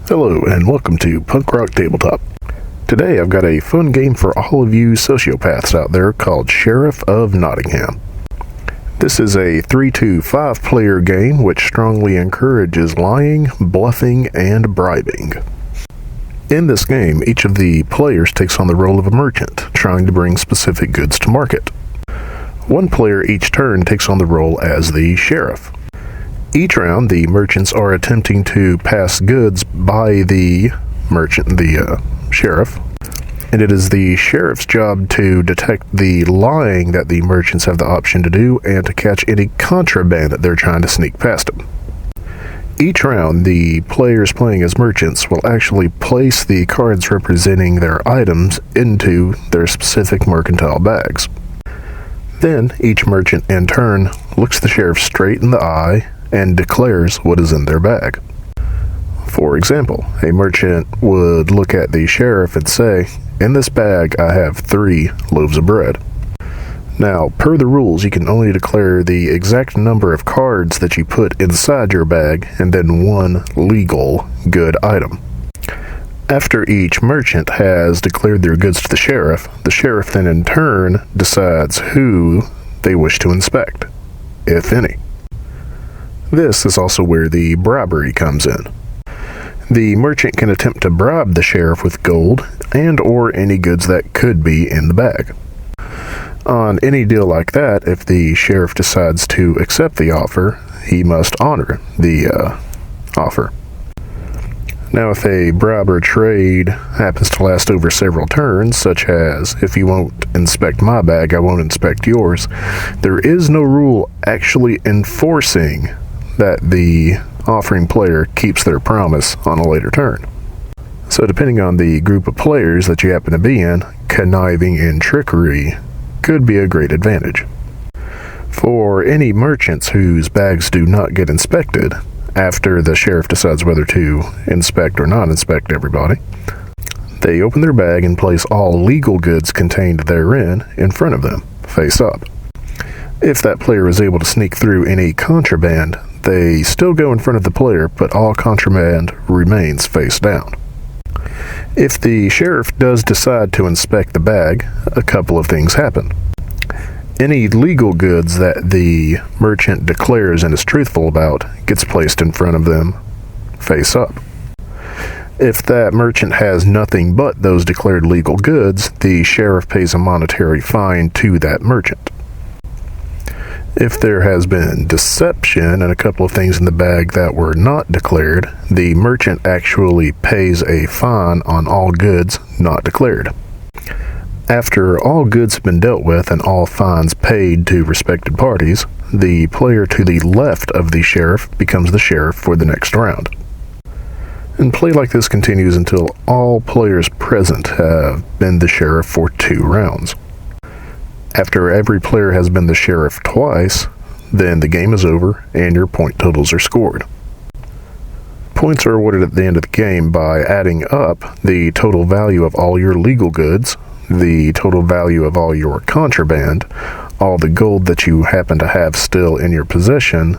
Hello and welcome to Punk Rock Tabletop. Today I've got a fun game for all of you sociopaths out there called Sheriff of Nottingham. This is a 3-to-5 player game which strongly encourages lying, bluffing, and bribing. In this game, each of the players takes on the role of a merchant, trying to bring specific goods to market. One player each turn takes on the role as the sheriff. Each round, the merchants are attempting to pass goods by the sheriff, and it is the sheriff's job to detect the lying that the merchants have the option to do and to catch any contraband that they're trying to sneak past them. Each round, the players playing as merchants will actually place the cards representing their items into their specific mercantile bags. Then, each merchant in turn looks the sheriff straight in the eye and declares what is in their bag. For example, a merchant would look at the sheriff and say, "In this bag I have 3 loaves of bread." Now, per the rules, you can only declare the exact number of cards that you put inside your bag and then one legal good item. After each merchant has declared their goods to the sheriff then in turn decides who they wish to inspect, if any. This is also where the bribery comes in. The merchant can attempt to bribe the sheriff with gold and or any goods that could be in the bag. On any deal like that, if the sheriff decides to accept the offer, he must honor the offer. Now, if a bribe or trade happens to last over several turns, such as, "If you won't inspect my bag, I won't inspect yours," there is no rule actually enforcing that the offering player keeps their promise on a later turn. So depending on the group of players that you happen to be in, conniving and trickery could be a great advantage. For any merchants whose bags do not get inspected, after the sheriff decides whether to inspect or not inspect everybody, they open their bag and place all legal goods contained therein in front of them, face up. If that player is able to sneak through any contraband, they still go in front of the player, but all contraband remains face down. If the sheriff does decide to inspect the bag, a couple of things happen. Any legal goods that the merchant declares and is truthful about gets placed in front of them, face up. If that merchant has nothing but those declared legal goods, the sheriff pays a monetary fine to that merchant. If there has been deception and a couple of things in the bag that were not declared, the merchant actually pays a fine on all goods not declared. After all goods have been dealt with and all fines paid to respected parties, the player to the left of the sheriff becomes the sheriff for the next round. And play like this continues until all players present have been the sheriff for 2 rounds. After every player has been the sheriff twice, then the game is over and your point totals are scored. Points are awarded at the end of the game by adding up the total value of all your legal goods, the total value of all your contraband, all the gold that you happen to have still in your possession,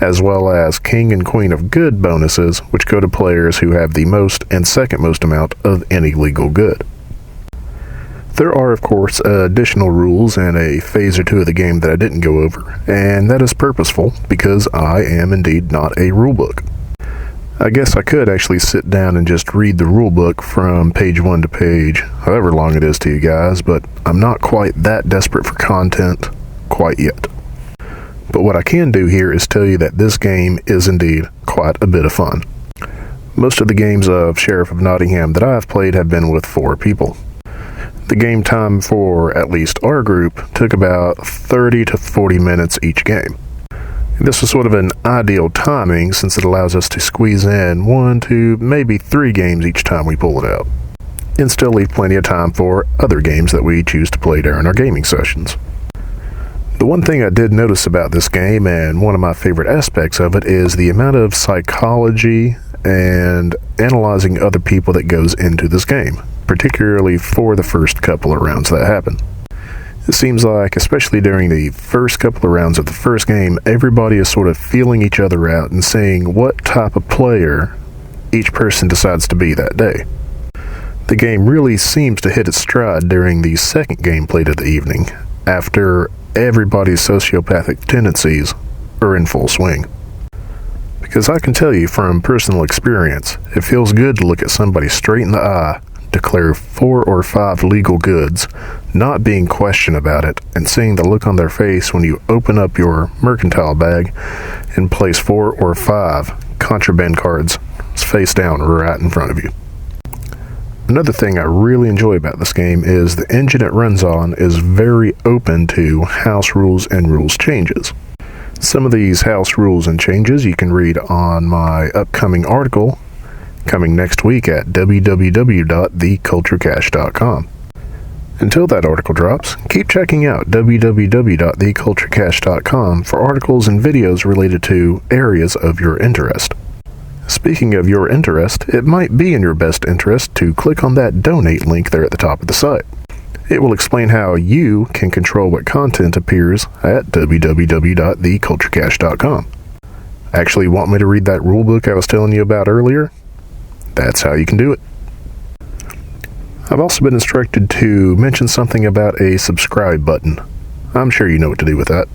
as well as King and Queen of Good bonuses, which go to players who have the most and second most amount of any legal good. There are, of course, additional rules and a phase or 2 of the game that I didn't go over, and that is purposeful because I am indeed not a rulebook. I guess I could actually sit down and just read the rulebook from page 1 to page, however long it is to you guys, but I'm not quite that desperate for content quite yet. But what I can do here is tell you that this game is indeed quite a bit of fun. Most of the games of Sheriff of Nottingham that I've played have been with 4 people. The game time for at least our group took about 30 to 40 minutes each game. This was sort of an ideal timing since it allows us to squeeze in 1 to maybe 3 games each time we pull it out, and still leave plenty of time for other games that we choose to play during our gaming sessions. The one thing I did notice about this game, and one of my favorite aspects of it, is the amount of psychology and analyzing other people that goes into this game, particularly for the first couple of rounds that happen. It seems like, especially during the first couple of rounds of the first game, everybody is sort of feeling each other out and seeing what type of player each person decides to be that day. The game really seems to hit its stride during the second gameplay of the evening, after everybody's sociopathic tendencies are in full swing. Because I can tell you from personal experience, it feels good to look at somebody straight in the eye, declare 4 or 5 legal goods, not being questioned about it, and seeing the look on their face when you open up your mercantile bag and place 4 or 5 contraband cards face down right in front of you. Another thing I really enjoy about this game is the engine it runs on is very open to house rules and rules changes. Some of these house rules and changes you can read on my upcoming article coming next week at www.theculturecache.com. Until that article drops, keep checking out www.theculturecache.com for articles and videos related to areas of your interest. Speaking of your interest, it might be in your best interest to click on that donate link there at the top of the site. It will explain how you can control what content appears at www.theculturecache.com. Actually want me to read that rulebook I was telling you about earlier? That's how you can do it. I've also been instructed to mention something about a subscribe button. I'm sure you know what to do with that.